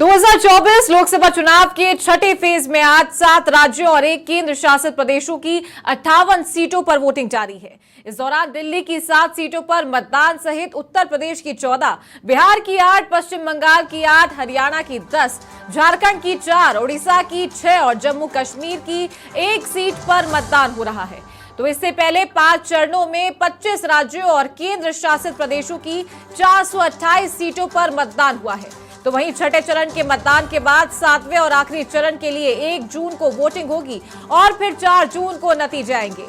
2024 लोकसभा चुनाव के छठे फेज में आज 7 राज्यों और 1 केंद्र शासित प्रदेशों की 58 सीटों पर वोटिंग जारी है। इस दौरान दिल्ली की 7 सीटों पर मतदान सहित उत्तर प्रदेश की 14, बिहार की 8, पश्चिम बंगाल की 8, हरियाणा की 10, झारखंड की 4, उड़ीसा की 6 और जम्मू कश्मीर की 1 सीट पर मतदान हो रहा है। तो इससे पहले 5 चरणों में 25 राज्यों और केंद्र शासित प्रदेशों की 428 सीटों पर मतदान हुआ है। तो वहीं छठे चरण के मतदान के बाद 7वें और आखिरी चरण के लिए 1 जून को वोटिंग होगी और फिर 4 जून को नतीजे आएंगे।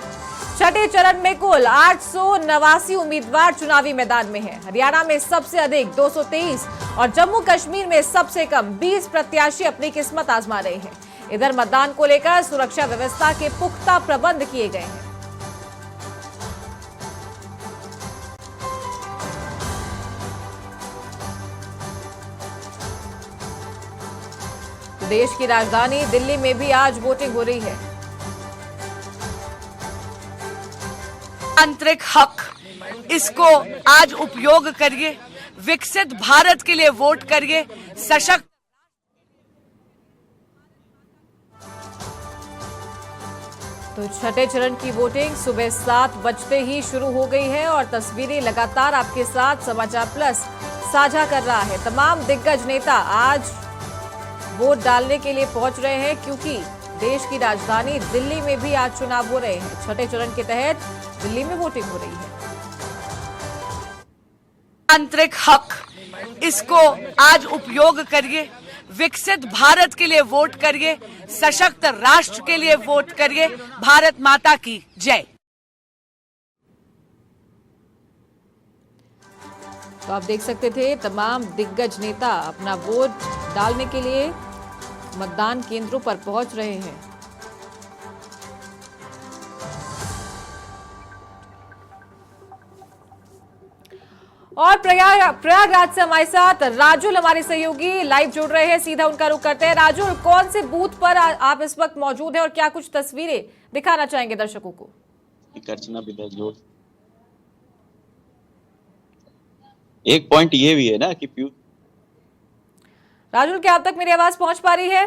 छठे चरण में कुल 889 उम्मीदवार चुनावी मैदान में हैं। हरियाणा में सबसे अधिक 223 और जम्मू कश्मीर में सबसे कम 20 प्रत्याशी अपनी किस्मत आजमा रहे हैं। इधर मतदान को लेकर सुरक्षा व्यवस्था के पुख्ता प्रबंध किए गए हैं। देश की राजधानी दिल्ली में भी आज वोटिंग हो रही है। आंतरिक हक, इसको आज उपयोग करिए, विकसित भारत के लिए वोट करिए, सशक्त। तो छठे चरण की वोटिंग सुबह 7 बजते ही शुरू हो गई है और तस्वीरें लगातार आपके साथ समाचार प्लस साझा कर रहा है। तमाम दिग्गज नेता आज वोट डालने के लिए पहुंच रहे हैं क्योंकि देश की राजधानी दिल्ली में भी आज चुनाव हो रहे हैं। छठे चरण के तहत दिल्ली में वोटिंग हो रही है। आंतरिक हक, इसको आज उपयोग करिए, विकसित भारत के लिए वोट करिए, सशक्त राष्ट्र के लिए वोट करिए। भारत माता की जय। तो आप देख सकते थे तमाम दिग्गज नेता अपना वोट डालने के लिए मतदान केंद्रों पर पहुंच रहे हैं। और प्रयागराज से हमारे साथ राजुल हमारे सहयोगी लाइव जुड़ रहे हैं। सीधा उनका रुख करते हैं। राजुल, कौन से बूथ पर आप इस वक्त मौजूद हैं और क्या कुछ तस्वीरें दिखाना चाहेंगे दर्शकों को? एक पॉइंट ये भी है ना कि राजुल, क्या अब तक मेरी आवाज पहुंच पा रही है?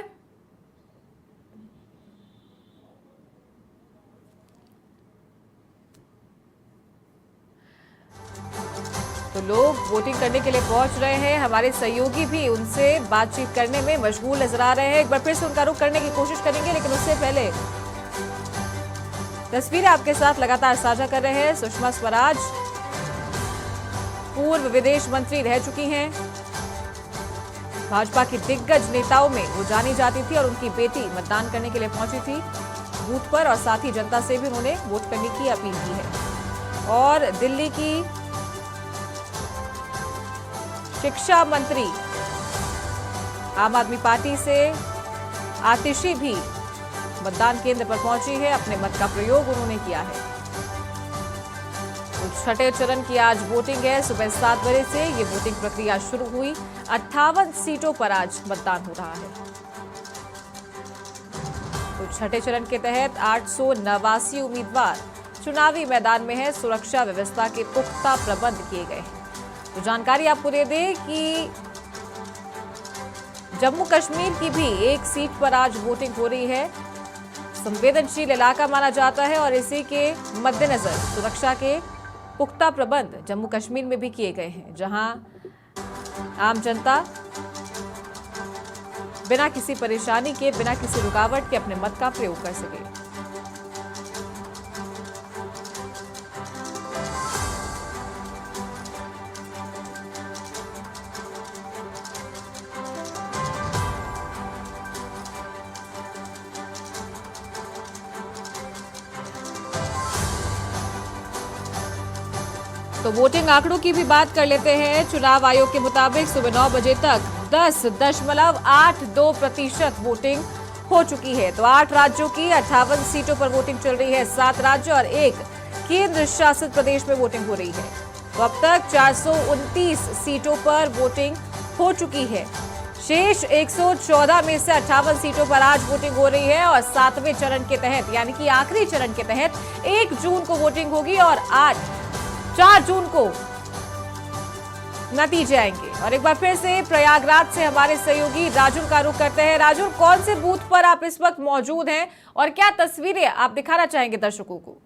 तो लोग वोटिंग करने के लिए पहुंच रहे हैं। हमारे सहयोगी भी उनसे बातचीत करने में मशगूल नजर आ रहे हैं। एक बार फिर से उनका रुख करने की कोशिश करेंगे, लेकिन उससे पहले तस्वीरें आपके साथ लगातार साझा कर रहे हैं। सुषमा स्वराज पूर्व विदेश मंत्री रह चुकी हैं। भाजपा की दिग्गज नेताओं में वो जानी जाती थी और उनकी बेटी मतदान करने के लिए पहुंची थी बूथ पर और साथ ही जनता से भी उन्होंने वोट करने की अपील की है। और दिल्ली की शिक्षा मंत्री आम आदमी पार्टी से आतिशी भी मतदान केंद्र पर पहुंची है। अपने मत का प्रयोग उन्होंने किया है। तो छठे चरण की आज वोटिंग है। सुबह 7 बजे से ये वोटिंग प्रक्रिया शुरू हुई। 58 सीटों पर आज मतदान हो रहा है। तो छठे चरण के तहत 889 उम्मीदवार चुनावी मैदान में है। सुरक्षा व्यवस्था के पुख्ता प्रबंध किए गए हैं। तो जानकारी आपको दे दें कि जम्मू कश्मीर की भी 1 सीट पर आज वोटिंग हो रही है। संवेदनशील इलाका माना जाता है और इसी के मद्देनजर सुरक्षा के पुख्ता प्रबंध जम्मू कश्मीर में भी किए गए हैं, जहां आम जनता बिना किसी परेशानी के, बिना किसी रुकावट के अपने मत का प्रयोग कर सके। तो वोटिंग आंकड़ों की भी बात कर लेते हैं। चुनाव आयोग के मुताबिक सुबह 9 बजे तक 10.82% वोटिंग हो चुकी है। तो 8 राज्यों की 58 सीटों पर वोटिंग चल रही है। 7 राज्य और 1 केंद्र शासित प्रदेश में वोटिंग हो रही है। तो अब तक 429 सीटों पर वोटिंग हो चुकी है। शेष 114 में से 58 सीटों पर आज वोटिंग हो रही है और 7वें चरण के तहत यानी कि आखिरी चरण के तहत 1 जून को वोटिंग होगी और 4 जून को नतीजे आएंगे। और एक बार फिर से प्रयागराज से हमारे सहयोगी राजुल का रुख करते हैं। राजुल, कौन से बूथ पर आप इस वक्त मौजूद हैं और क्या तस्वीरें आप दिखाना चाहेंगे दर्शकों को?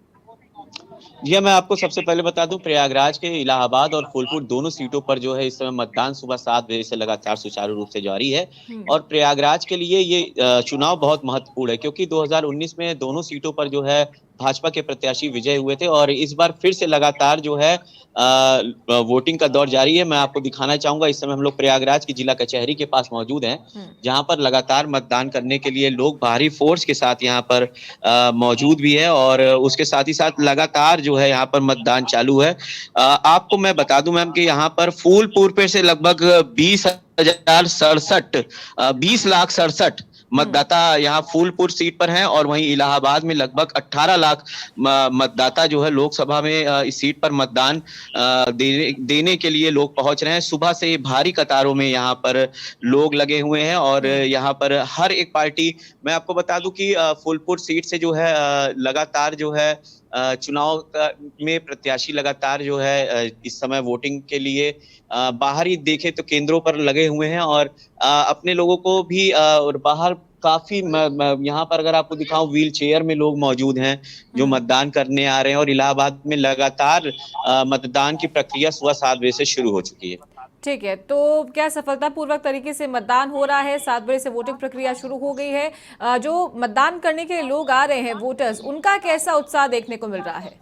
जी मैं आपको सबसे पहले बता दूं, प्रयागराज के इलाहाबाद और फूलपुर दोनों सीटों पर जो है इस समय मतदान सुबह 7 बजे से लगातार सुचारू रूप से जारी है। और प्रयागराज के लिए ये चुनाव बहुत महत्वपूर्ण है, क्योंकि 2019 में दोनों सीटों पर जो है भाजपा के प्रत्याशी विजय हुए थे और इस बार फिर से लगातार जो है वोटिंग का दौर जारी है। मैं आपको दिखाना चाहूंगा, इस समय हम लोग प्रयागराज की जिला कचहरी के पास मौजूद हैं, जहां पर लगातार मतदान करने के लिए लोग भारी फोर्स के साथ यहाँ पर मौजूद भी है और उसके साथ ही साथ लगातार जो है यहाँ पर मतदान चालू है। आपको मैं बता दूं मैम कि यहाँ पर फूलपुर पे से लगभग 20,67 मतदाता यहाँ फूलपुर सीट पर हैं और वहीं इलाहाबाद में लगभग 18 लाख मतदाता जो है लोकसभा में इस सीट पर मतदान देने के लिए लोग पहुंच रहे हैं। सुबह से भारी कतारों में यहाँ पर लोग लगे हुए हैं और यहाँ पर हर एक पार्टी, मैं आपको बता दूं कि फूलपुर सीट से जो है लगातार जो है चुनाव में प्रत्याशी लगातार जो है इस समय वोटिंग के लिए बाहर ही देखे तो केंद्रों पर लगे हुए हैं और अपने लोगों को भी और बाहर काफी यहाँ पर अगर आपको दिखाऊं, व्हील चेयर में लोग मौजूद हैं जो मतदान करने आ रहे हैं और इलाहाबाद में लगातार मतदान की प्रक्रिया सुबह 7 बजे से शुरू हो चुकी है। ठीक है, तो क्या सफलतापूर्वक तरीके से मतदान हो रहा है? 7 बजे से वोटिंग प्रक्रिया शुरू हो गई है। जो मतदान करने के लिए लोग आ रहे हैं, वोटर्स, उनका कैसा उत्साह देखने को मिल रहा है?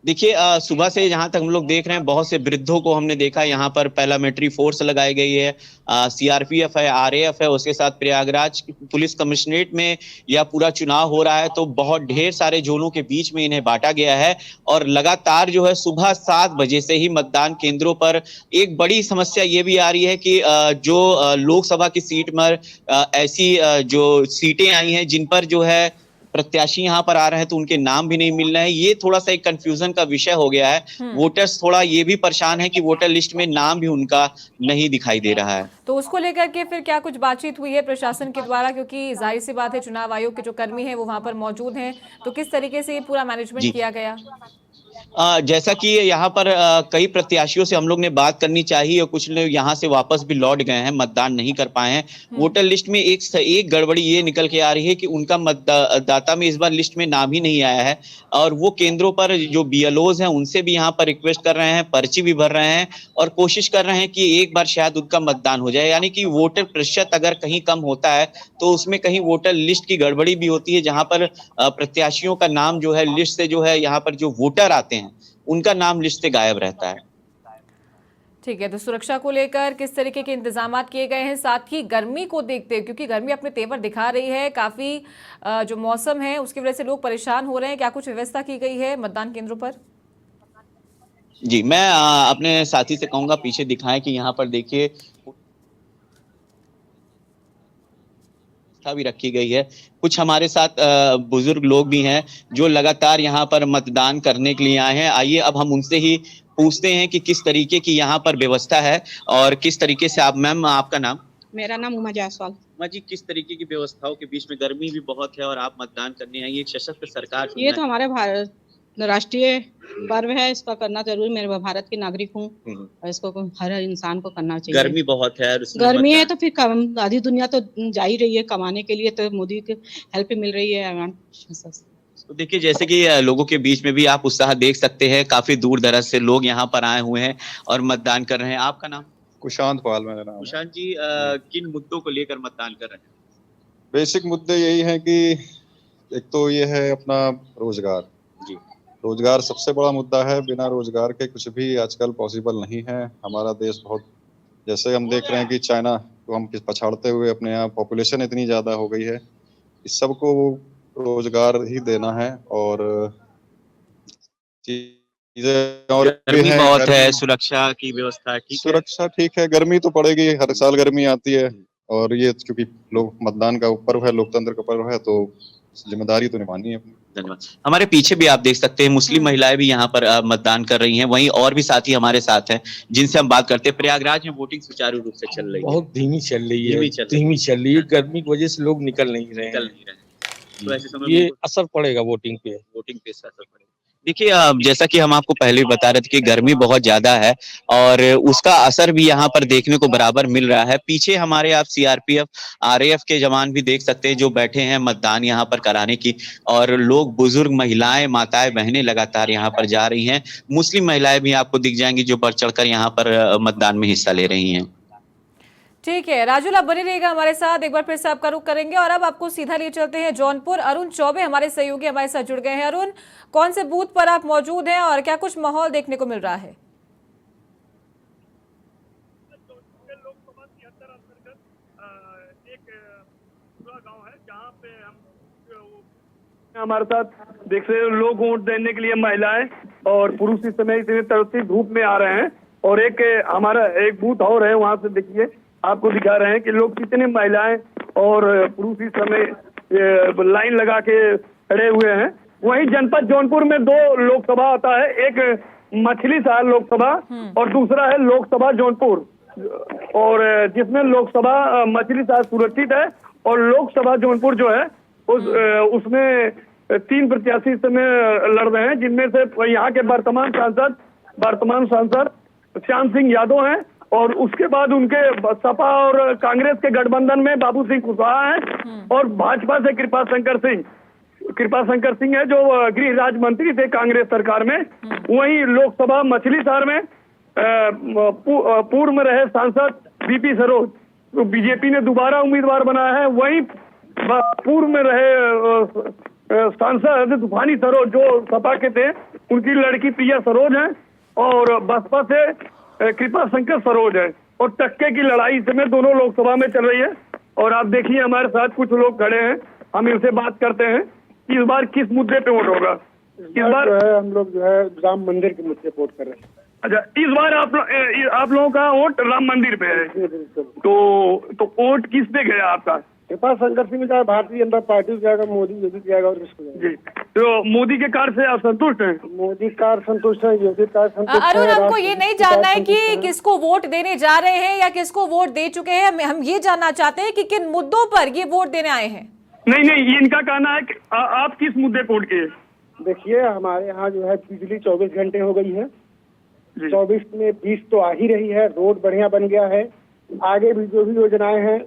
देखिए सुबह से जहां तक हम लोग देख रहे हैं, बहुत से वृद्धों को हमने देखा। यहाँ पर पैरामिलिट्री फोर्स लगाई गई है, सीआरपीएफ है, आरएएफ है, उसके साथ प्रयागराज पुलिस कमिश्नरेट में यह पूरा चुनाव हो रहा है, तो बहुत ढेर सारे जोनों के बीच में इन्हें बांटा गया है और लगातार जो है सुबह 7 बजे से ही मतदान केंद्रों पर एक बड़ी समस्या ये भी आ रही है कि जो लोकसभा की सीट में ऐसी जो सीटें आई हैं जिन पर जो है प्रत्याशी यहाँ पर आ रहे हैं तो उनके नाम भी नहीं मिल रहे हैं। ये थोड़ा सा एक कंफ्यूजन का विषय हो गया है। वोटर्स थोड़ा ये भी परेशान है कि वोटर लिस्ट में नाम भी उनका नहीं दिखाई दे रहा है। तो उसको लेकर के फिर क्या कुछ बातचीत हुई है प्रशासन के द्वारा? क्योंकि जाहिर सी बात है चुनाव आयोग के जो कर्मी हैं वो वहां पर मौजूद हैं, तो किस तरीके से ये पूरा मैनेजमेंट किया गया? जैसा कि यहाँ पर कई प्रत्याशियों से हम लोग ने बात करनी चाहिए और कुछ लोग यहाँ से वापस भी लौट गए हैं, मतदान नहीं कर पाए हैं। वोटर लिस्ट में एक गड़बड़ी ये निकल के आ रही है कि उनका मतदाता में इस बार लिस्ट में नाम ही नहीं आया है और वो केंद्रों पर जो बीएलओज हैं उनसे भी यहाँ पर रिक्वेस्ट कर रहे हैं, पर्ची भी भर रहे हैं और कोशिश कर रहे हैं कि एक बार शायद उनका मतदान हो जाए। यानी कि वोटर प्रतिशत अगर कहीं कम होता है तो उसमें कहीं वोटर लिस्ट की गड़बड़ी भी होती है, जहां पर प्रत्याशियों का नाम जो है लिस्ट से जो है यहाँ पर जो वोटर आते हैं उनका नाम लिस्ट से गायब रहता है। ठीक है, तो सुरक्षा को लेकर किस तरीके के इंतजाम किए गए हैं? साथ ही गर्मी को देखते हुए, क्योंकि गर्मी अपने तेवर दिखा रही है, काफी जो मौसम है उसकी वजह से लोग परेशान हो रहे हैं, क्या कुछ व्यवस्था की गई है मतदान केंद्रों पर? जी मैं अपने साथी से कहूंगा पीछे दिखाएं कि यहाँ पर देखिए भी रखी गई है। कुछ हमारे साथ बुजुर्ग लोग भी हैं जो लगातार यहाँ पर मतदान करने के लिए आए हैं। आइए अब हम उनसे ही पूछते हैं कि किस तरीके की यहाँ पर व्यवस्था है और किस तरीके से आप, मैम आपका नाम? मेरा नाम उमा जायसवाल। उमा जी, किस तरीके की व्यवस्थाओं के बीच में, गर्मी भी बहुत है और आप मतदान करने आई, एक सशक्त सरकार, ये तो हमारे भारत राष्ट्रीय पर्व है, इसका करना जरूरी। मैं भारत की नागरिक हूँ और इसको हर इंसान को करना चाहिए। गर्मी बहुत है, गर्मी है तो फिर आधी दुनिया तो जा ही रही है कमाने के लिए, तो मोदी की हेल्प मिल रही है। तो देखिए जैसे कि लोगों के बीच में भी आप उत्साह देख सकते हैं, काफी दूर दराज से लोग यहाँ पर आए हुए हैं और मतदान कर रहे हैं। आपका नाम? कुशांत पाल मेरा नाम। कुशांत जी, किन मुद्दों को लेकर मतदान कर रहे हैं? बेसिक मुद्दे यही हैं कि एक तो ये है अपना रोजगार। जी, रोजगार सबसे बड़ा मुद्दा है। बिना रोजगार के कुछ भी आजकल पॉसिबल नहीं है। हमारा देश बहुत, जैसे हम देख रहे हैं कि चाइना को हम पछाड़ते हुए अपने यहाँ पॉपुलेशन इतनी ज्यादा हो गई है, इस सबको रोजगार ही देना है। और चीजें और गर्मी बहुत है, सुरक्षा की व्यवस्था ठीक है? सुरक्षा ठीक है, गर्मी तो पड़ेगी, हर साल गर्मी आती है और ये क्योंकि लोग मतदान का पर्व है, लोकतंत्र का पर्व है, तो जिम्मेदारी तो निभानी है अपनी। धन्यवाद। हमारे पीछे भी आप देख सकते हैं मुस्लिम महिलाएं भी यहाँ पर मतदान कर रही हैं, वहीं और भी साथी हमारे साथ हैं जिनसे हम बात करते हैं। प्रयागराज में वोटिंग सुचारू रूप से चल रही है? बहुत धीमी चल रही है, गर्मी की वजह से लोग निकल नहीं रहे हैं। तो ऐसे समय ये असर पड़ेगा वोटिंग पे असर पड़ेगा। देखिए जैसा कि हम आपको पहले भी बता रहे थे कि गर्मी बहुत ज्यादा है और उसका असर भी यहाँ पर देखने को बराबर मिल रहा है। पीछे हमारे आप सीआरपीएफ, आरएएफ के जवान भी देख सकते हैं जो बैठे हैं मतदान यहाँ पर कराने की, और लोग, बुजुर्ग, महिलाएं, माताएं, बहनें लगातार यहाँ पर जा रही हैं। मुस्लिम महिलाएं भी आपको दिख जाएंगी जो बढ़ चढ़कर यहाँ पर मतदान में हिस्सा ले रही हैं। ठीक है राजुल, आप बने रहिएगा हमारे साथ, एक बार फिर से आपका रुख करेंगे और अब आपको सीधा लिए चलते हैं जौनपुर। अरुण चौबे हमारे सहयोगी हमारे साथ जुड़ गए हैं। अरुण, कौन से बूथ पर आप मौजूद हैं और क्या कुछ माहौल देखने को मिल रहा है? हमारे साथ देख रहे हो लोग वोट देने के लिए महिलाएं और पुरुष इस समय इतने तरसी धूप में आ रहे हैं। और एक हमारा एक बूथ और है, वहां से देखिए आपको दिखा रहे हैं कि लोग कितने महिलाएं और पुरुष इस समय लाइन लगा के खड़े हुए हैं। वहीं जनपद जौनपुर में 2 लोकसभा आता है, एक मछली शहर लोकसभा और दूसरा है लोकसभा जौनपुर, और जिसमें लोकसभा मछली शहर सुरक्षित है और लोकसभा जौनपुर जो है उसमें 3 प्रत्याशी इस समय लड़ रहे हैं, जिनमें से यहाँ के वर्तमान सांसद श्याम सिंह यादव हैं और उसके बाद उनके सपा और कांग्रेस के गठबंधन में बाबू सिंह कुशवाहा हैं और भाजपा से कृपा शंकर सिंह है जो गृह राज्य मंत्री थे कांग्रेस सरकार में। वहीं लोकसभा मछली शहर में पूर्व में रहे सांसद बीपी सरोज तो बीजेपी ने दोबारा उम्मीदवार बनाया है। वहीं पूर्व में रहे सांसद तूफानी सरोज जो सपा के थे, उनकी लड़की प्रिया सरोज है और बसपा से कृपा शंकर सरोज है और टक्के की लड़ाई इसमें दोनों लोकसभा में चल रही है। और आप देखिए हमारे साथ कुछ लोग खड़े हैं, हम इनसे बात करते हैं कि इस बार किस मुद्दे पे वोट होगा। इस बार जो है हम लोग जो है राम मंदिर के मुद्दे पे वोट कर रहे हैं। अच्छा, इस बार आप लोगों का वोट राम मंदिर पे है, तो वोट किस पे गया आपका? कृपा शंकर सिंह जाएगा, भारतीय जनता पार्टी जाएगा, मोदी योगी जाएगा और किसको जाएगा? जी, तो मोदी के कार्य से आप संतुष्ट हैं? मोदी कार संतुष्ट है, योगी कार संतुष्ट है। अरुण, हमको ये नहीं जानना है कि किसको वोट देने जा रहे हैं या किसको वोट दे चुके हैं, हम ये जानना चाहते हैं कि किन मुद्दों पर ये वोट देने आए हैं। नहीं, ये इनका कहना है कि आप किस मुद्दे पे वोट किए? देखिए हमारे यहाँ जो है बिजली 24 घंटे हो गई है, 24 में 20 तो आ ही रही है, रोड बढ़िया बन गया है, आगे भी जो भी योजनाएं हैं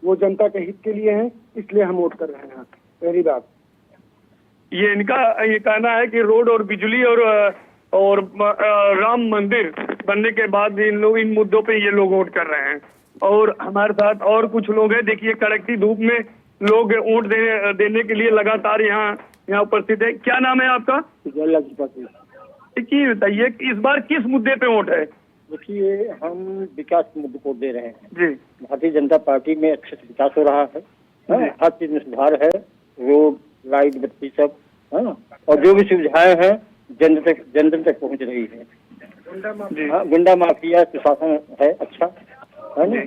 वो जनता के हित के लिए हैं, इसलिए हम वोट कर रहे हैं। पहली बात ये इनका ये कहना है कि रोड और बिजली और राम मंदिर बनने के बाद इन मुद्दों पे ये लोग वोट कर रहे हैं। और हमारे साथ और कुछ लोग हैं, देखिए कड़कती धूप में लोग वोट देने के लिए लगातार यहाँ उपस्थित है। क्या नाम है आपका? देखिए बताइए इस बार किस मुद्दे पे वोट है? देखिए हम विकास के मुद्दे को दे रहे हैं जी। भारतीय जनता पार्टी में अच्छे से विकास हो रहा है, हर चीज में सुधार है, रोड लाइट बत्ती सब, और जो भी सुविधाएं हैं जन तक पहुंच रही है। गुंडा माफिया प्रशासन है अच्छा है ना,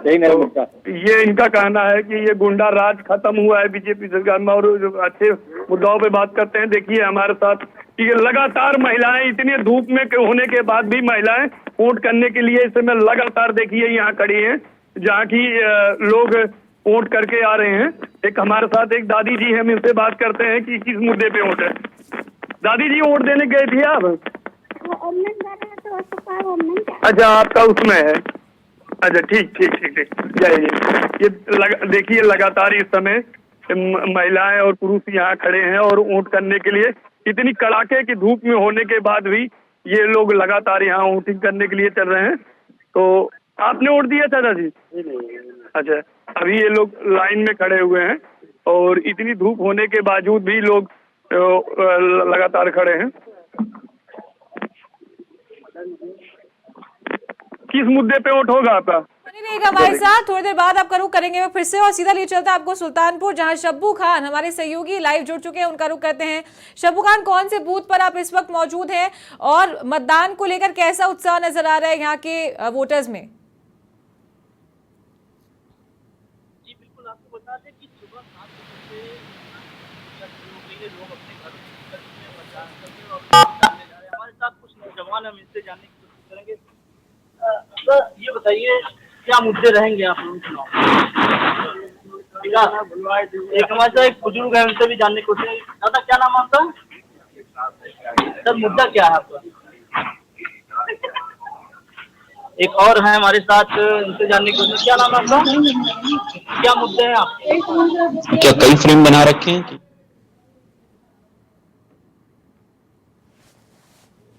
यही मेरा मुद्दा है। ये इनका कहना है कि ये गुंडा राज खत्म हुआ है बीजेपी सरकार में, और जो अच्छे मुद्दाओं पे बात करते हैं। देखिए हमारे साथ कि लगातार महिलाएं इतने धूप में होने के बाद भी महिलाएं वोट करने के लिए इस समय लगातार देखिए यहाँ खड़ी हैं, जहाँ की लोग वोट करके आ रहे हैं। एक हमारे साथ एक दादी जी, हम इनसे बात करते हैं कि किस मुद्दे पे वोट है। दादी जी वोट देने गए थे आप? अच्छा, आपका उसमें है, अच्छा ठीक। ये देखिए लगातार इस समय महिलाएं और पुरुष यहाँ खड़े हैं और वोट करने के लिए इतनी कड़ाके की धूप में होने के बाद भी ये लोग लगातार यहाँ वोटिंग करने के लिए चल रहे हैं। तो आपने वोट दिया चाचा जी? अच्छा, अभी ये लोग लाइन में खड़े हुए हैं और इतनी धूप होने के बावजूद भी लोग लगातार खड़े हैं। किस मुद्दे पे वोट होगा आपका? हमारे साथ थोड़ी देर बाद आपका रुख करेंगे फिर से, और सीधा लिए चलता है आपको सुल्तानपुर, जहां शब्बू खान हमारे सहयोगी लाइव जुड़ चुके हैं, उनका रुख करते हैं। शब्बू खान, कौन से बूथ पर आप इस वक्त मौजूद हैं और मतदान को लेकर कैसा उत्साह नजर आ रहा है यहाँ के वोटर्स में? जी बिल्कुल, आपको बता दें कि सुबह 7 बजे से लोग अपने घरों में मतदान करने और हमारे साथ कुछ नौजवान हम इनसे जानने की कोशिश करेंगे। सर ये बताइए क्या मुद्दे रहेंगे आप लोगों के चुनाव? एक हमारे साथ एक बुजुर्ग है, उनसे भी जानने की कोशिश। दादा क्या नाम आपका? सर मुद्दा क्या है आपका? एक और है हमारे साथ, इनसे जानने की कोशिश। क्या नाम है आपका? क्या मुद्दे हैं आपके? क्या कई फ्रेम बना रखे हैं कि?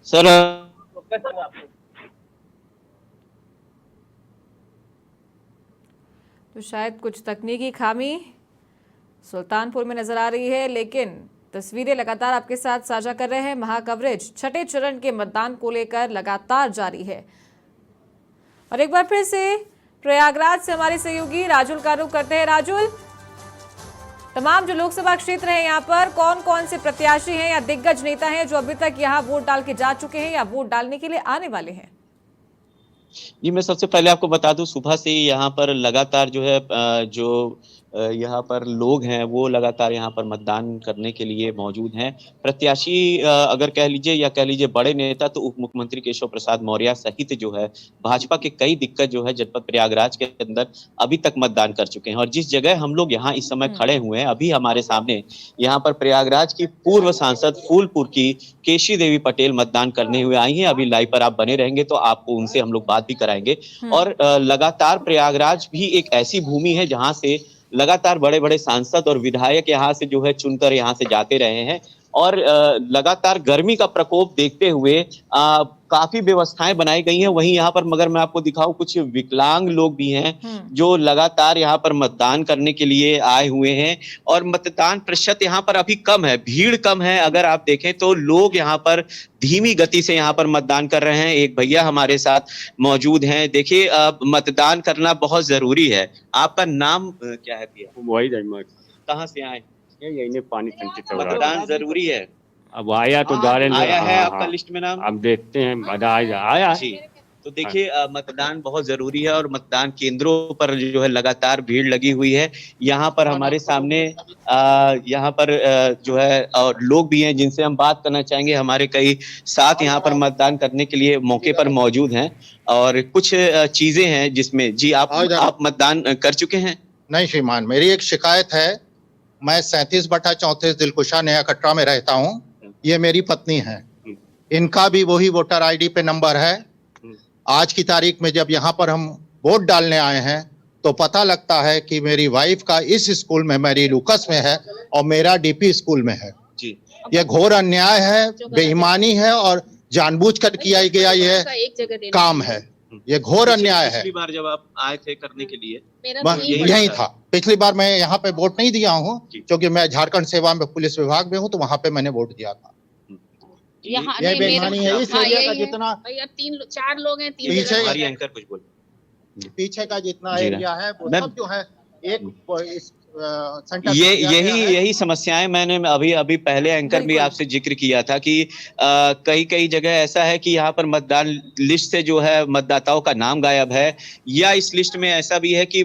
सर कैसा है आपको? तो शायद कुछ तकनीकी खामी सुल्तानपुर में नजर आ रही है, लेकिन तस्वीरें लगातार आपके साथ साझा कर रहे हैं। महाकवरेज छठे चरण के मतदान को लेकर लगातार जारी है। और एक बार फिर से प्रयागराज से हमारे सहयोगी राजुल का रुख करते हैं। राजुल, तमाम जो लोकसभा क्षेत्र हैं यहाँ पर कौन कौन से प्रत्याशी हैं या दिग्गज नेता हैं जो अभी तक यहाँ वोट डाल के जा चुके हैं या वोट डालने के लिए आने वाले हैं? जी, मैं सबसे पहले आपको बता दूं, सुबह से ही यहाँ पर लगातार जो है यहाँ पर लोग हैं वो लगातार यहाँ पर मतदान करने के लिए मौजूद हैं। प्रत्याशी अगर कह लीजिए या कह लीजिए बड़े नेता तो उप मुख्यमंत्री केशव प्रसाद मौर्य सहित जो है भाजपा के कई दिग्गज जो है जनपद प्रयागराज के अंदर अभी तक मतदान कर चुके हैं। और जिस जगह हम लोग यहाँ इस समय खड़े हुए हैं, अभी हमारे सामने यहाँ पर प्रयागराज की पूर्व सांसद फूलपुर की केशरी देवी पटेल मतदान करने हुए आई हैं। अभी लाइव पर आप बने रहेंगे तो आपको उनसे हम लोग बात भी कराएंगे। और लगातार प्रयागराज भी एक ऐसी भूमि है जहाँ से लगातार बड़े बड़े सांसद और विधायक यहाँ से जो है चुनकर यहाँ से जाते रहे हैं। और लगातार गर्मी का प्रकोप देखते हुए काफी व्यवस्थाएं बनाई गई हैं। वहीं यहाँ पर मगर मैं आपको दिखाऊं, कुछ विकलांग लोग भी हैं जो लगातार यहाँ पर मतदान करने के लिए आए हुए हैं। और मतदान प्रतिशत यहाँ पर अभी कम है, भीड़ कम है। अगर आप देखें तो लोग यहाँ पर धीमी गति से यहाँ पर मतदान कर रहे हैं। एक भैया हमारे साथ मौजूद हैं। देखिए, मतदान करना बहुत जरूरी है। आपका नाम क्या है भैया? वही अहमद। कहाँ से आए? यही पानी टंकी चल रहा है। मतदान जरूरी है। अब आया तो दारे आया है आपका लिस्ट में नाम? अब देखते हैं, आया जी। तो देखिए, मतदान बहुत जरूरी है और मतदान केंद्रों पर जो है लगातार भीड़ लगी हुई है। यहाँ पर हमारे सामने यहाँ पर जो है और लोग भी हैं जिनसे हम बात करना चाहेंगे। हमारे कई साथ यहाँ पर मतदान करने के लिए मौके पर मौजूद हैं और कुछ चीजें हैं जिसमें जी आप मतदान कर चुके हैं? नहीं श्रीमान, मेरी एक शिकायत है। मैं 37/34 दिलकुशा नया कटरा में रहता हूँ। ये मेरी पत्नी है, इनका भी वही वोटर आईडी पे नंबर है। आज की तारीख में जब यहाँ पर हम वोट डालने आए हैं तो पता लगता है कि मेरी वाइफ का इस स्कूल में, मेरी लुकस में है और मेरा डीपी स्कूल में है जी। ये घोर अन्याय है, बेईमानी है और जानबूझकर किया गया ये काम है। ये घोर अन्याय है। पिछली बार जब आप आए थे करने के लिए यही था। पिछली बार मैं यहाँ पे वोट नहीं दिया हूँ क्योंकि मैं झारखंड सेवा में पुलिस विभाग में हूँ, तो वहाँ पे मैंने वोट दिया था। ये बेईमानी है। इस एरिया का जितना 3-4 लोग हैं, पीछे का जितना एरिया है वो सब जो है एक यही समस्याएं मैंने अभी पहले एंकर भी आपसे जिक्र किया था कि कई जगह ऐसा है कि यहाँ पर मतदान लिस्ट से जो है मतदाताओं का नाम गायब है, या इस लिस्ट में ऐसा भी है कि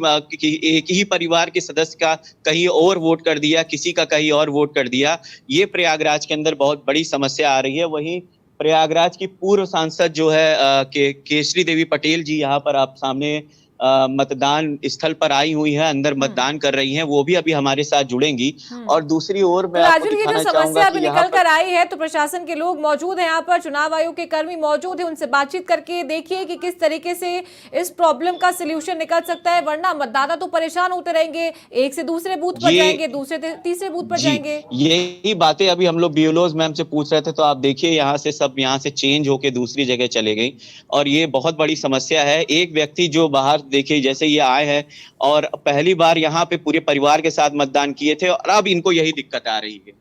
एक ही परिवार के सदस्य का कहीं और वोट कर दिया, किसी का कहीं और वोट कर दिया। ये प्रयागराज के अंदर बहुत बड़ी समस्या आ रही है। वहीं प्रयागराज की पूर्व सांसद जो है केशरी देवी पटेल जी यहाँ पर आप सामने मतदान स्थल पर आई हुई है, अंदर मतदान कर रही हैं। वो भी अभी हमारे साथ जुड़ेंगी। और दूसरी ओर मैं आपको दिखाना चाहूंगा कि निकल कर आई है तो प्रशासन के लोग मौजूद हैं यहाँ पर, चुनाव आयोग के कर्मी मौजूद हैं। उनसे बातचीत करके देखिए कि किस तरीके से इस प्रॉब्लम का सोल्यूशन निकल सकता है, वरना मतदाता तो परेशान होते रहेंगे, एक से दूसरे बूथ पर जाएंगे, दूसरे से तीसरे बूथ पर जाएंगे। यही बातें अभी हम लोग बीएलओज मैम से पूछ रहे थे, तो आप देखिए यहाँ से सब यहाँ से चेंज होके दूसरी जगह चले गई और ये बहुत बड़ी समस्या है। एक व्यक्ति जो बाहर देखिए जैसे ये आए हैं और पहली बार यहाँ पे पूरे परिवार के साथ मतदान किए थे और अब इनको यही दिक्कत आ रही है।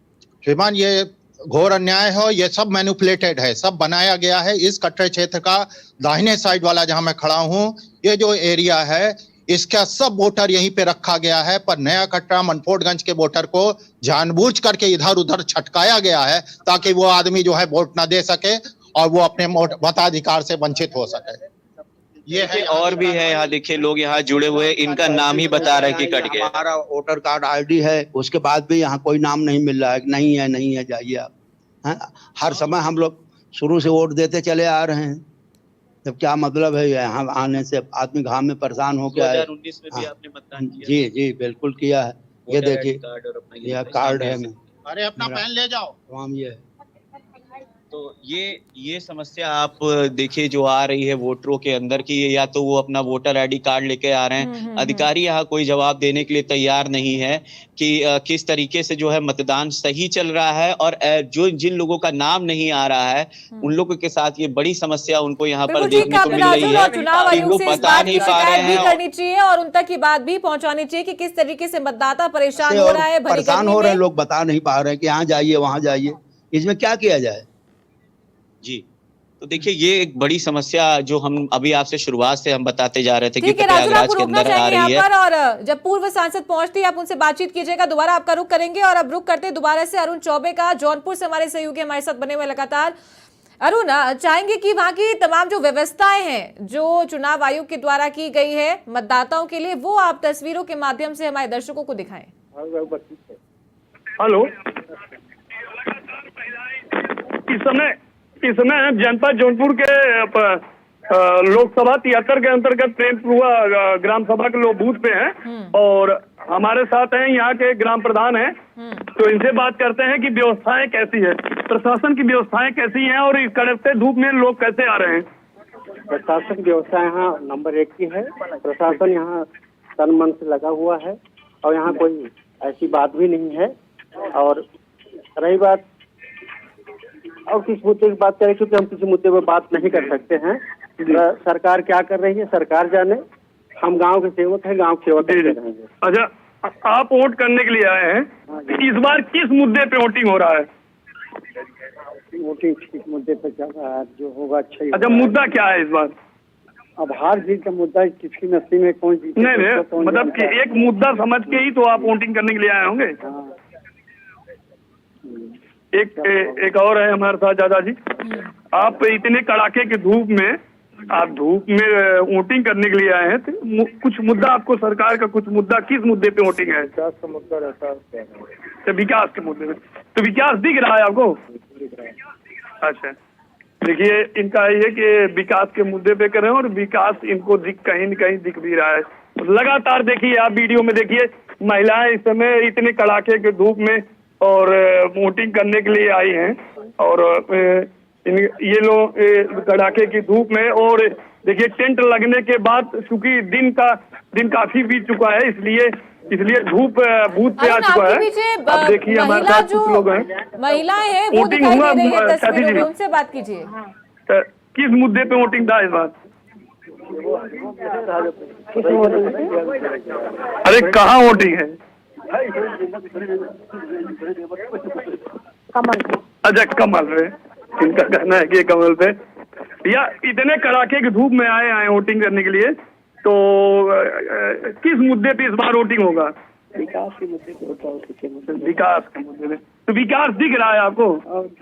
श्रीमान, ये घोर अन्याय है, ये सब मैनिपुलेटेड है, सब बनाया गया है। इस कटरे क्षेत्र का दाहिने साइड वाला जहां मैं खड़ा हूं, ये जो एरिया है इसका सब वोटर यहीं पे रखा गया है, पर नया कटरा मनफोर्डगंज के वोटर को जानबूझ करके इधर उधर छटकाया गया है ताकि वो आदमी जो है वोट ना दे सके और वो अपने मताधिकार से वंचित हो सके। ये है और भी है यहाँ देखिए लोग यहाँ जुड़े हुए, इनका नाम ही बता रहे कि कट गया। हमारा वोटर कार्ड आईडी है, उसके बाद भी यहाँ कोई नाम नहीं मिल रहा है। नहीं है जाइए आप। हर समय हम लोग शुरू से वोट देते चले आ रहे हैं, तब क्या मतलब है यहाँ आने से? आदमी घाम में परेशान हो गया है। 2019 में भी आपने मतदान किया? जी बिल्कुल किया है। ये देखिए यह कार्ड है। अरे अपना पेन ले जाओ। तमाम ये तो ये समस्या आप देखिए जो आ रही है वोटरों के अंदर की, या तो वो अपना वोटर आईडी कार्ड लेके आ रहे हैं, अधिकारी यहाँ कोई जवाब देने के लिए तैयार नहीं है कि किस तरीके से जो है मतदान सही चल रहा है, और जो जिन लोगों का नाम नहीं आ रहा है उन लोगों के साथ ये बड़ी समस्या उनको यहाँ पर देखने को मिल रही है चुनाव कि आयोग वो से इस बता बात नहीं की पा रहे शिकायत भी हैं। करनी चाहिए और उन तक की बात भी पहुंचानी चाहिए कि किस तरीके से मतदाता परेशान हो रहा है, भरी परेशान गर्मी हो रहे हैं में। लोग, बता नहीं पा रहे हैं कि यहाँ जाइए वहां जाइए, इसमें क्या किया जाए। जी, तो देखिए ये एक बड़ी समस्या जो हम अभी आपसे शुरुआत से हम बताते जा रहे थे कि ठीक है राजू, प्रयागराज आपको के रुकना अंदर आ चाहिए यहाँ रही है। पर, और जब पूर्व सांसद पहुंचती है आप उनसे बातचीत कीजिएगा। दोबारा आपका रुख करेंगे और अब रुख करते हैं दोबारा से अरुण चौबे का। जौनपुर से हमारे सहयोगी हमारे साथ बने हुए लगातार। अरुण, चाहेंगे कि वहां की तमाम जो व्यवस्थाएं हैं जो चुनाव आयोग के द्वारा की गई है मतदाताओं के लिए, वो आप तस्वीरों के माध्यम से हमारे दर्शकों को दिखाएं। हेलो, इस समय जनपद जौनपुर के लोकसभा 73 के अंतर्गत प्रेमपुरा ग्राम सभा के लोग बूथ पे हैं और हमारे साथ हैं यहाँ के ग्राम प्रधान हैं। तो इनसे बात करते हैं कि व्यवस्थाएं कैसी है, प्रशासन की व्यवस्थाएं कैसी हैं और इस कड़कते धूप में लोग कैसे आ रहे हैं। प्रशासन व्यवस्था यहाँ नंबर 1 की है। प्रशासन यहाँ तन मन से लगा हुआ है और यहाँ कोई ऐसी बात भी नहीं है। और रही बात और किस मुद्दे की बात करें, क्योंकि हम किसी मुद्दे पर बात नहीं कर सकते हैं। सरकार क्या कर रही है सरकार जाने, हम गांव के सेवक हैं, गांव के सेवक करते रहेंगे। अच्छा, आप वोट करने के लिए आए हैं, इस बार किस मुद्दे पे वोटिंग हो रहा है? वोटिंग किस मुद्दे पे चल रहा है, जो होगा अच्छा ही। अच्छा, मुद्दा क्या है इस बार? अब हार जीत का मुद्दा किसकी नसीब में कौन जीते, नहीं, मतलब कि एक मुद्दा समझ के ही तो आप वोटिंग करने के लिए आए होंगे। एक और है हमारे साथ दादाजी, आप इतने कड़ाके की धूप में वोटिंग करने के लिए आए हैं, तो कुछ मुद्दा आपको सरकार का कुछ मुद्दा, किस मुद्दे पे वोटिंग है? विकास का मुद्दा रहता है। तो विकास के मुद्दे में तो विकास दिख रहा है आपको? अच्छा, देखिए इनका ये कि विकास के मुद्दे पे करें और विकास इनको कहीं न कहीं दिख भी रहा है। लगातार देखिए, आप वीडियो में देखिए, महिलाएं इस समय इतने कड़ाके के धूप में और वोटिंग करने के लिए आई हैं और ये लोग कड़ाके की धूप में, और देखिए टेंट लगने के बाद चूंकि दिन काफी बीत चुका है, इसलिए धूप बूथ पे आ चुका है। अब देखिए हमारे साथ कुछ लोग हैं, महिलाएं हैं वो दिखाई दे रही है तस्वीरों में, उनसे बात कीजिए। किस मुद्दे पे वोटिंग था इस बार? अरे कहाँ वोटिंग है? अच्छा, कमल पे, इनका कहना है कि कमल पे, या इतने कड़ाके की धूप में आए वोटिंग करने के लिए, तो किस मुद्दे पे इस बार वोटिंग होगा? विकास के मुद्दे पे होता है। विकास के मुद्दे पे, तो विकास दिख रहा है आपको?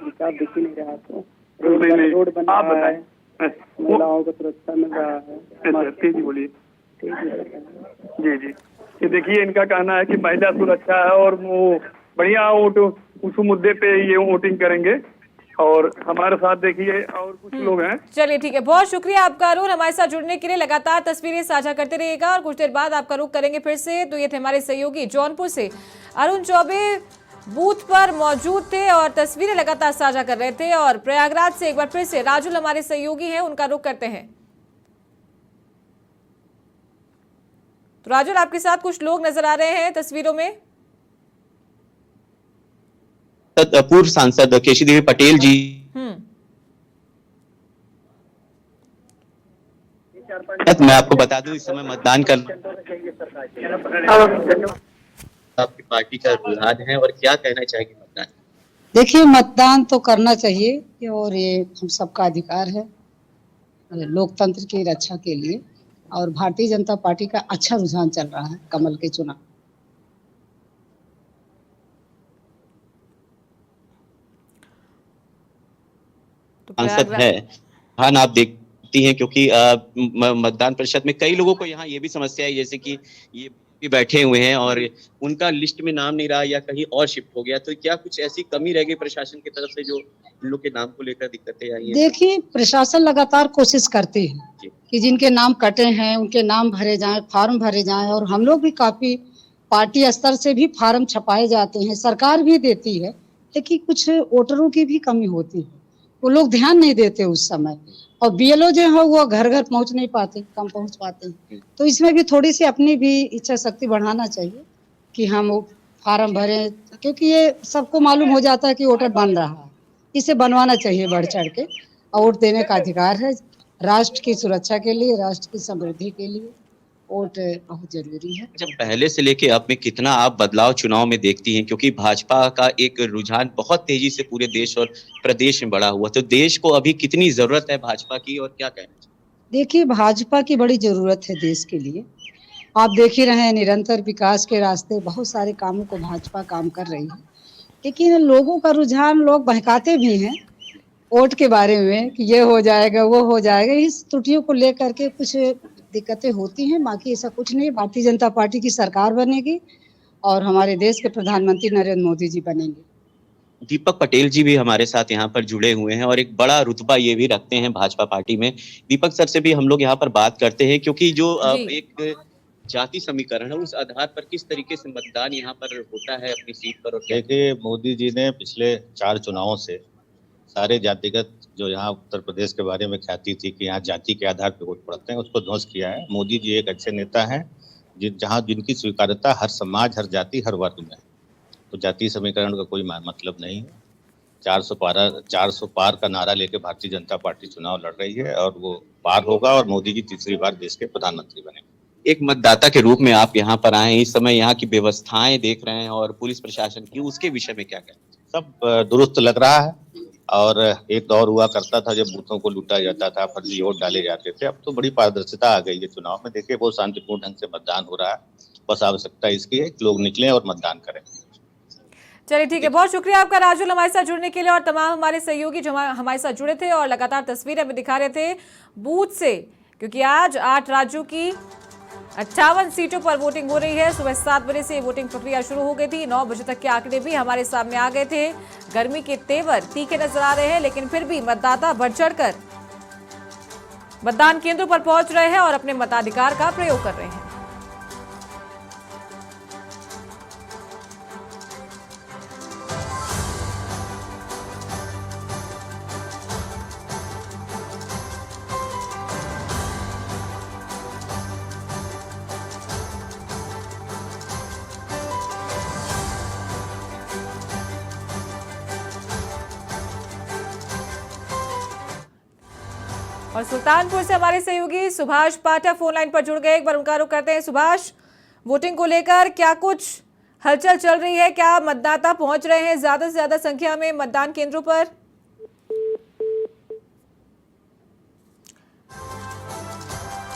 विकास दिख ही नहीं रहा आपको। नहीं, रोड बन आप रहा है, बताएं। महिलाओं को सुरक्षा मिल रहा है। तेजी बोलिए। जी, ये देखिए इनका कहना है कि महिला सुरक्षा है और वो बढ़िया वोट उस मुद्दे पे ये वोटिंग करेंगे। और हमारे साथ देखिए और कुछ लोग हैं। चलिए ठीक है, बहुत शुक्रिया आपका अरुण, हमारे साथ जुड़ने के लिए। लगातार तस्वीरें साझा करते रहिएगा और कुछ देर बाद आपका रुख करेंगे फिर से। तो ये थे हमारे सहयोगी जौनपुर से अरुण चौबे, बूथ पर मौजूद थे और तस्वीरें लगातार साझा कर रहे थे। और प्रयागराज से एक बार फिर से राजुल हमारे सहयोगी हैं, उनका रुख करते हैं। तो राजुल, आपके साथ कुछ लोग नजर आ रहे हैं तस्वीरों में। पूर्व सांसद केशी देवी पटेल जी मैं आपको बता दूं इस समय मतदान कर आपकी पार्टी का रुझान है और क्या कहना चाहेंगे मतदान? देखिए, मतदान तो करना चाहिए और ये हम सबका अधिकार है लोकतंत्र की रक्षा के लिए। और भारतीय जनता पार्टी का अच्छा रुझान चल रहा है कमल के चुनाव। सांसद है हाँ, आप देखती हैं क्योंकि मतदान प्रतिशत में कई लोगों को यहाँ ये भी समस्या है, जैसे कि ये भी बैठे हुए हैं और उनका लिस्ट में नाम नहीं रहा या कहीं और शिफ्ट हो गया, तो क्या कुछ ऐसी कमी रह गई प्रशासन की तरफ से जो इन लोग के नाम को लेकर दिक्कतें आई हैं? देखिए, प्रशासन लगातार कोशिश करती है कि जिनके नाम कटे हैं उनके नाम भरे जाएं, फार्म भरे जाएं। और हम लोग भी काफी पार्टी स्तर से भी फार्म छपाए जाते हैं, सरकार भी देती है, लेकिन कुछ वोटरों की भी कमी होती है। वो लोग ध्यान नहीं देते उस समय। और बीएलओ जो है वो घर घर पहुंच नहीं पाते, कम पहुंच पाते। तो इसमें भी थोड़ी सी अपनी भी इच्छा शक्ति बढ़ाना चाहिए कि हम वो फार्म भरें, क्योंकि ये सबको मालूम हो जाता है कि वोटर बन रहा है। इसे बनवाना चाहिए बढ़ चढ़ के, और वोट देने का अधिकार है। राष्ट्र की सुरक्षा के लिए, राष्ट्र की समृद्धि के लिए वोट बहुत जरूरी है। जब पहले से लेके अब में कितना आप बदलाव चुनाव में देखती हैं, क्योंकि भाजपा का एक रुझान बहुत तेजी से पूरे देश और प्रदेश में बढ़ा हुआ, तो देश को अभी कितनी जरूरत है भाजपा की और क्या कहना चाहिए? देखिए, भाजपा की बड़ी जरूरत है देश के लिए। आप देख ही रहे हैं, निरंतर विकास के रास्ते बहुत सारे कामों को भाजपा काम कर रही है, लेकिन लोगों का रुझान, लोग बहकाते भी हैं वोट के बारे में कि ये हो जाएगा, वो हो जाएगा। इस त्रुटियों को लेकर के कुछ दिक्कतें होती हैं, बाकी ऐसा कुछ नहीं। भारतीय जनता पार्टी की सरकार बनेगी और हमारे देश के प्रधानमंत्री नरेंद्र मोदी जी बनेंगे। दीपक पटेल जी भी हमारे साथ यहाँ पर जुड़े हुए हैं और एक बड़ा रुतबा ये भी रखते हैं भाजपा पार्टी में। दीपक सर से भी हम लोग यहाँ पर बात करते हैं, क्योंकि जो एक जाति समीकरण है उस आधार पर किस तरीके से मतदान यहाँ पर होता है अपनी सीट पर। और देखिए, मोदी जी ने पिछले 4 चुनावों से सारे जातिगत जो यहाँ उत्तर प्रदेश के बारे में ख्याति थी कि यहाँ जाति के आधार पर वोट पड़ते हैं, उसको ध्वस्त किया है। मोदी जी एक अच्छे नेता हैं जहाँ जिनकी स्वीकार्यता हर समाज, हर जाति, हर वर्ग में है। तो जाति समीकरण का कोई मतलब नहीं है। 400 पार का नारा लेके भारतीय जनता पार्टी चुनाव लड़ रही है और वो पार होगा और मोदी जी तीसरी बार देश के प्रधानमंत्री बनेंगे। एक मतदाता के रूप में आप यहाँ पर आए, इस समय यहाँ की व्यवस्थाएं देख रहे हैं और पुलिस प्रशासन की, उसके विषय में क्या कहना चाहिए? सब दुरुस्त लग रहा है। और एक दौर हुआ करता था जब बूथों को लूटा जाता था, फर्जी वोट डाले जाते थे। अब तो बड़ी पारदर्शिता आ गई है चुनाव में। देखिए, बहुत शांतिपूर्ण ढंग से मतदान हो रहा है। बस आवश्यकता इसकी है कि लोग निकलें और मतदान करें। चलिए, ठीक है, बहुत शुक्रिया आपका राजुल हमारे साथ जुड़ने के लिए, और तमाम हमारे सहयोगी जो हमारे साथ जुड़े थे और लगातार तस्वीरें हमें दिखा रहे थे बूथ से, क्योंकि आज 8 राज्यों की 58 सीटों पर वोटिंग हो रही है। सुबह 7 बजे से वोटिंग प्रक्रिया शुरू हो गई थी। 9 बजे तक के आंकड़े भी हमारे सामने आ गए थे। गर्मी के तेवर तीखे नजर आ रहे हैं, लेकिन फिर भी मतदाता बढ़ चढ़कर मतदान केंद्रों पर पहुंच रहे हैं और अपने मताधिकार का प्रयोग कर रहे हैं। और सुल्तानपुर से हमारे सहयोगी सुभाष पाठक फोन लाइन पर जुड़ गए। एक बार उनका रुख करते हैं। सुभाष, वोटिंग को लेकर क्या कुछ हलचल चल रही है? क्या मतदाता पहुंच रहे हैं ज्यादा से ज्यादा संख्या में मतदान केंद्रों पर?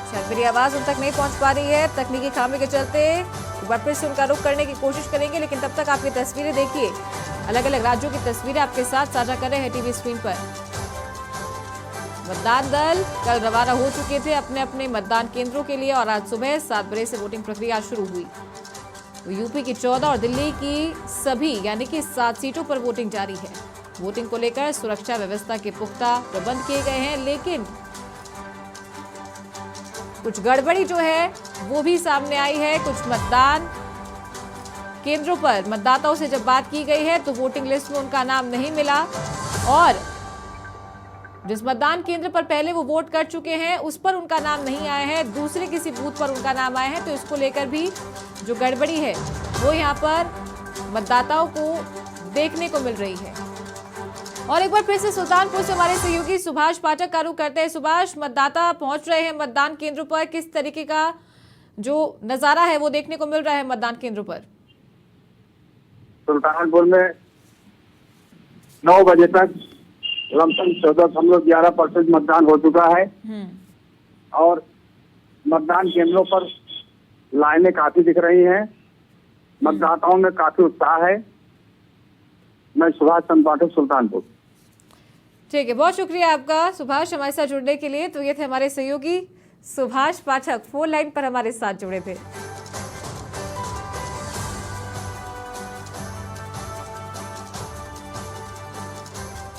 शायद मेरी आवाज उन तक नहीं पहुंच पा रही है तकनीकी खामी के चलते। एक बार फिर से उनका रुख करने की कोशिश करेंगे, लेकिन तब तक आप ये तस्वीरें देखिए। अलग अलग राज्यों की तस्वीरें आपके साथ साझा कर रहे हैं टीवी स्क्रीन पर। मतदान दल कल रवाना हो चुके थे अपने अपने मतदान केंद्रों के लिए और आज सुबह 7 बजे से वोटिंग प्रक्रिया शुरू हुई। तो यूपी की 14 और दिल्ली की सभी यानी कि 7 सीटों पर वोटिंग जारी है। वोटिंग को लेकर सुरक्षा व्यवस्था के पुख्ता प्रबंध किए गए हैं, लेकिन कुछ गड़बड़ी जो है वो भी सामने आई है। कुछ मतदान केंद्रों पर मतदाताओं से जब बात की गई है तो वोटिंग लिस्ट में उनका नाम नहीं मिला, और जिस मतदान केंद्र पर पहले वो वोट कर चुके हैं उस पर उनका नाम नहीं आया है, दूसरे किसी बूथ पर उनका नाम आया है। तो इसको लेकर भी जो गड़बड़ी है वो यहाँ पर मतदाताओं को देखने को मिल रही है। और एक बार फिर से सुल्तानपुर से हमारे सहयोगी सुभाष पाठक का रुख करते हैं। सुभाष, मतदाता पहुंच रहे हैं मतदान केंद्रों पर, किस तरीके का जो नजारा है वो देखने को मिल रहा है मतदान केंद्रों पर? सुल्तानपुर में 9 बजे तक लमसम 14.11% मतदान हो चुका है और मतदान केंद्रों पर लाइनें काफी दिख रही हैं। मतदाताओं में काफी उत्साह है। मैं सुभाष चंद्र पाठक, सुल्तानपुर। ठीक है, बहुत शुक्रिया आपका सुभाष हमारे साथ जुड़ने के लिए। तो ये थे हमारे सहयोगी सुभाष पाठक, फोन लाइन पर हमारे साथ जुड़े थे।